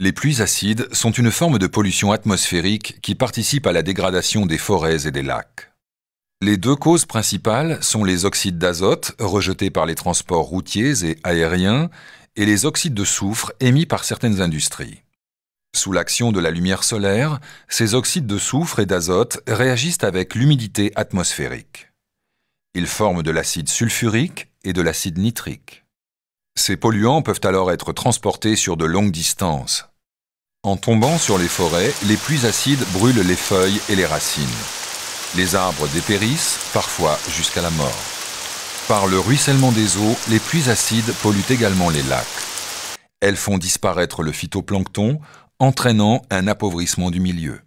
Les pluies acides sont une forme de pollution atmosphérique qui participe à la dégradation des forêts et des lacs. Les deux causes principales sont les oxydes d'azote rejetés par les transports routiers et aériens et les oxydes de soufre émis par certaines industries. Sous l'action de la lumière solaire, ces oxydes de soufre et d'azote réagissent avec l'humidité atmosphérique. Ils forment de l'acide sulfurique et de l'acide nitrique. Ces polluants peuvent alors être transportés sur de longues distances. En tombant sur les forêts, les pluies acides brûlent les feuilles et les racines. Les arbres dépérissent, parfois jusqu'à la mort. Par le ruissellement des eaux, les pluies acides polluent également les lacs. Elles font disparaître le phytoplancton, entraînant un appauvrissement du milieu.